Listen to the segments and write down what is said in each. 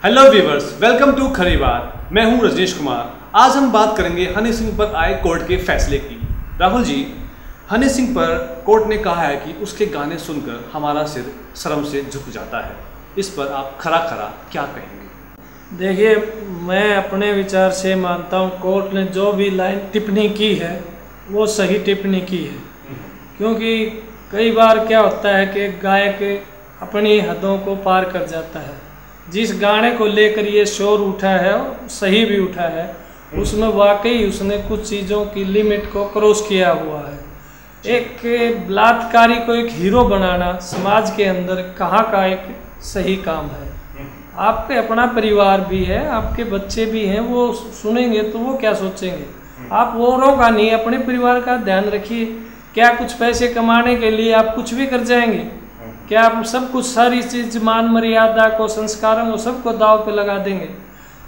Hello viewers, welcome to खरी बात। मैं हूं रजनीश कुमार। आज हम बात करेंगे हनी सिंह पर आए कोर्ट के फैसले की। राहुल जी, हनी सिंह पर कोर्ट ने कहा है कि उसके गाने सुनकर हमारा सिर शर्म से झुक जाता है। इस पर आप खरा खरा क्या कहेंगे? देखिए, मैं अपने विचार से मानता हूँ कोर्ट ने जो भी लाइन टिप्पणी की है वो सही टिप्पणी की है। क्योंकि कई बार क्या होता है कि गायक अपनी हदों को पार कर जाता है। जिस गाने को लेकर ये शोर उठा है सही भी उठा है, उसमें वाकई उसने कुछ चीज़ों की लिमिट को क्रॉस किया हुआ है। एक बलात्कारी को एक हीरो बनाना समाज के अंदर कहाँ का एक सही काम है। आपके अपना परिवार भी है, आपके बच्चे भी हैं, वो सुनेंगे तो वो क्या सोचेंगे। आप औरों का नहीं, अपने परिवार का ध्यान रखिए। क्या कुछ पैसे कमाने के लिए आप कुछ भी कर जाएंगे? क्या आप सब कुछ सारी चीज मान मर्यादा को, संस्कारों को, सबको दाव पे लगा देंगे?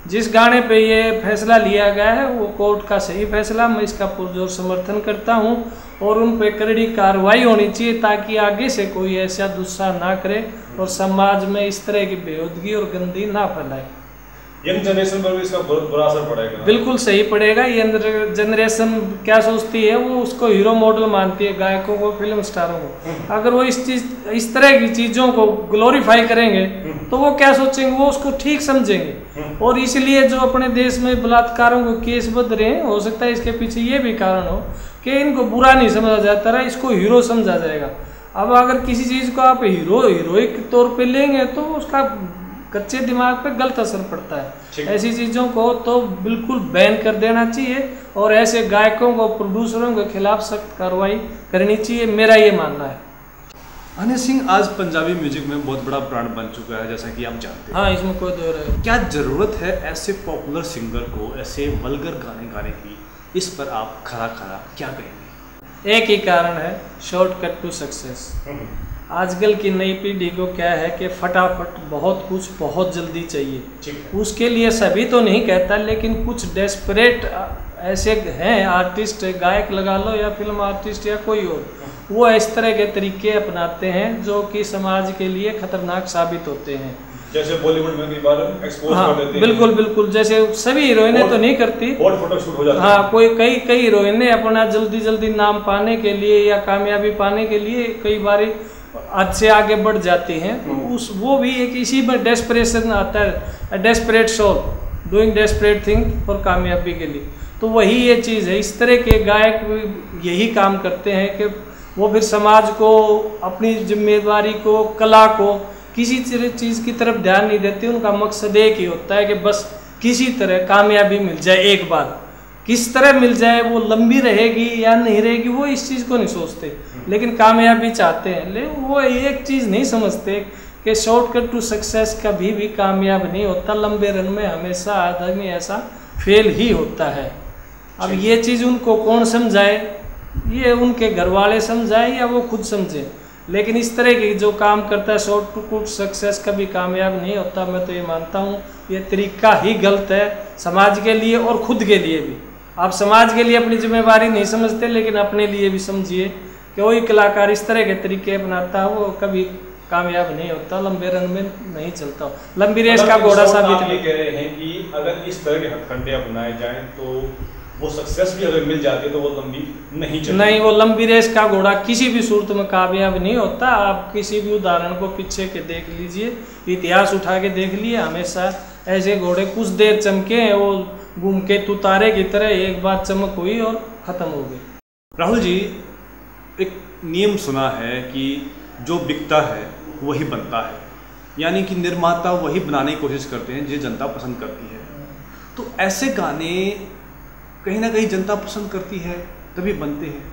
जिस गाने पे ये फैसला लिया गया है वो कोर्ट का सही फैसला, मैं इसका पुरजोर समर्थन करता हूँ और उन पे कड़ी कार्रवाई होनी चाहिए ताकि आगे से कोई ऐसा दुस्साह ना करे और समाज में इस तरह की बेहूदगी और गंदगी ना फैलाए। यंग जनरेशन पर भी इसका बहुत बुरा असर पड़ेगा। बिल्कुल सही पड़ेगा। ये जनरेशन क्या सोचती है, वो उसको हीरो मॉडल मानती है, गायकों को, फिल्म स्टारों को। अगर वो इस तरह की चीज़ों को ग्लोरीफाई करेंगे तो वो क्या सोचेंगे, वो उसको ठीक समझेंगे। और इसलिए जो अपने देश में बलात्कारों को केस बद रहे हैं, हो सकता है इसके पीछे ये भी कारण हो कि इनको बुरा नहीं समझा जाता रहा, इसको हीरो समझा जाएगा। अब अगर किसी चीज़ को आप हीरोइक तौर पर लेंगे तो उसका कच्चे दिमाग पे गलत असर पड़ता है। ऐसी चीज़ों को तो बिल्कुल बैन कर देना चाहिए और ऐसे गायकों को, प्रोड्यूसरों के खिलाफ सख्त कार्रवाई करनी चाहिए, मेरा ये मानना है। हनी सिंह आज पंजाबी म्यूजिक में बहुत बड़ा ब्रांड बन चुका है, जैसा कि आप जानते हैं। हाँ, इसमें कोई दो है। क्या जरूरत है ऐसे पॉपुलर सिंगर को ऐसे वल्गर गाने गाने की? इस पर आप खरा खरा क्या कहेंगे? एक ही कारण है, शॉर्टकट टू सक्सेस। आजकल की नई पीढ़ी को क्या है कि फटाफट बहुत कुछ बहुत जल्दी चाहिए। उसके लिए सभी तो नहीं कहता, लेकिन कुछ डेस्परेट ऐसे हैं आर्टिस्ट, गायक लगा लो या फिल्म आर्टिस्ट या कोई और, वो इस तरह के तरीके अपनाते हैं जो कि समाज के लिए खतरनाक साबित होते हैं। जैसे बॉलीवुड में भी बार एक्सपोज कर देते हैं। बिल्कुल बिल्कुल, जैसे सभी हीरोइनें तो नहीं करती, फोटोशूट हो जाता है। हाँ, कई हीरोइनें अपना जल्दी नाम पाने के लिए या कामयाबी पाने के लिए कई बार आज से आगे बढ़ जाती हैं। तो वो भी एक इसी में डेस्परेशन आता है, desperate soul doing desperate thing for कामयाबी के लिए। तो वही ये चीज़ है, इस तरह के गायक यही काम करते हैं कि वो फिर समाज को, अपनी जिम्मेदारी को, कला को, किसी चीज़ की तरफ ध्यान नहीं देते। उनका मकसद एक ही होता है कि बस किसी तरह कामयाबी मिल जाए एक बार। किस तरह मिल जाए, वो लंबी रहेगी या नहीं रहेगी, वो इस चीज़ को नहीं सोचते, लेकिन कामयाबी चाहते हैं। लेकिन वो एक चीज़ नहीं समझते कि शॉर्टकट टू सक्सेस कभी भी कामयाब नहीं होता। लंबे रन में हमेशा आदमी ऐसा फेल ही होता है। अब ये चीज़ उनको कौन समझाए? ये उनके घर वाले समझाए या वो खुद समझे। लेकिन इस तरह की जो काम करता है शॉर्टकट सक्सेस कभी कामयाब नहीं होता। मैं तो ये मानता हूँ ये तरीका ही गलत है, समाज के लिए और खुद के लिए भी। आप समाज के लिए अपनी जिम्मेदारी नहीं समझते, लेकिन अपने लिए भी समझिए कि वही कलाकार इस तरह के तरीके अपनाता है, वो कभी कामयाब नहीं होता, लंबे रन में नहीं चलता। लंबी रेस का घोड़ा साबित ये कह रहे हैं कि अगर इस तरह के हथकंडे अपनाए जाएं तो वो सक्सेस भी अगर मिल जाती है तो वो लंबी नहीं चलती। नहीं, वो लंबी रेस का घोड़ा किसी भी सूरत में कामयाब नहीं होता। आप किसी भी उदाहरण को पीछे के देख लीजिए, इतिहास उठा के देख लिए, हमेशा ऐसे घोड़े कुछ देर चमके हैं, वो घूम के तुतारे की तरह एक बार चमक हुई और ख़त्म हो गई। राहुल जी, एक नियम सुना है कि जो बिकता है वही बनता है, यानी कि निर्माता वही बनाने की कोशिश करते हैं जो जनता पसंद करती है। तो ऐसे गाने कहीं ना कहीं जनता पसंद करती है तभी बनते हैं।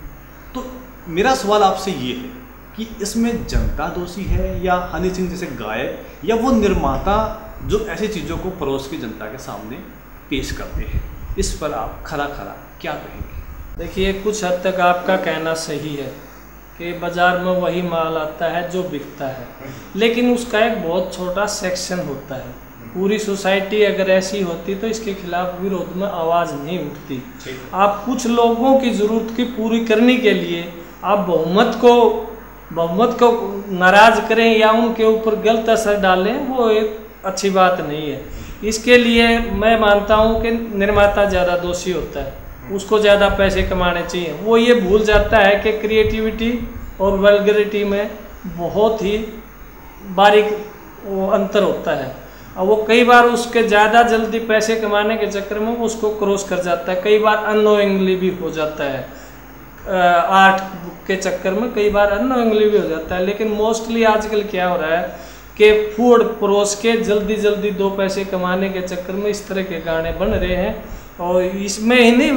तो मेरा सवाल आपसे ये है कि इसमें जनता दोषी है या हनी सिंह जैसे गायक, या वो निर्माता जो ऐसी चीज़ों को परोस के जनता के सामने पेश करते हैं? इस पर आप खरा खरा क्या कहेंगे? देखिए, कुछ हद तक आपका कहना सही है कि बाज़ार में वही माल आता है जो बिकता है, लेकिन उसका एक बहुत छोटा सेक्शन होता है। पूरी सोसाइटी अगर ऐसी होती तो इसके खिलाफ विरोध में आवाज़ नहीं उठती। आप कुछ लोगों की ज़रूरत की पूरी करने के लिए आप बहुमत को नाराज़ करें या उनके ऊपर गलत असर डालें, वो एक अच्छी बात नहीं है। इसके लिए मैं मानता हूँ कि निर्माता ज़्यादा दोषी होता है, उसको ज़्यादा पैसे कमाने चाहिए। वो ये भूल जाता है कि क्रिएटिविटी और वल्गरिटी में बहुत ही बारीक वो अंतर होता है, और वो कई बार उसके ज़्यादा जल्दी पैसे कमाने के चक्कर में उसको क्रॉस कर जाता है। कई बार अननोइंगली भी हो जाता है, आर्ट के चक्कर में कई बार अननोइंगली भी हो जाता है। लेकिन मोस्टली आजकल क्या हो रहा है कि फूड परोस के जल्दी जल्दी 2 पैसे कमाने के चक्कर में इस तरह के गाने बन रहे हैं। और इसमें ही नहीं,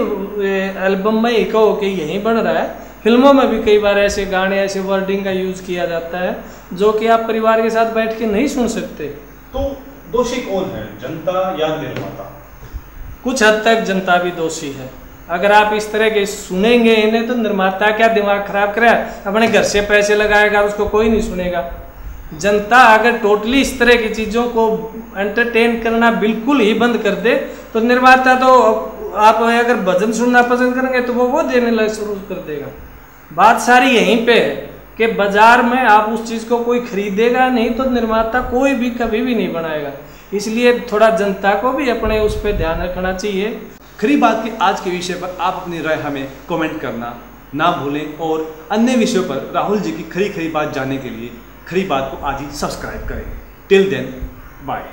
एल्बम में ही कहो कि यही बन रहा है, फिल्मों में भी कई बार ऐसे गाने, ऐसे वर्डिंग का यूज़ किया जाता है जो कि आप परिवार के साथ बैठ के नहीं सुन सकते। तो दोषी कौन है, जनता या निर्माता? कुछ हद तक जनता भी दोषी है। अगर आप इस तरह के सुनेंगे इन्हें तो निर्माता क्या दिमाग खराब करे, अपने घर से पैसे लगाएगा, उसको कोई नहीं सुनेगा। जनता अगर टोटली इस तरह की चीज़ों को एंटरटेन करना बिल्कुल ही बंद कर दे तो निर्माता तो, आप अगर भजन सुनना पसंद करेंगे तो वो देने लग शुरू कर देगा। बात सारी यहीं पे है कि बाजार में आप उस चीज़ को कोई खरीदेगा नहीं तो निर्माता कोई भी कभी भी नहीं बनाएगा। इसलिए थोड़ा जनता को भी अपने उस पर ध्यान रखना चाहिए। खरी बात के आज के विषय पर आप अपनी राय हमें कमेंट करना ना भूलें, और अन्य विषयों पर राहुल जी की खरी खरी बात जानने के लिए खरी बात को आज ही सब्सक्राइब करें। Till then bye.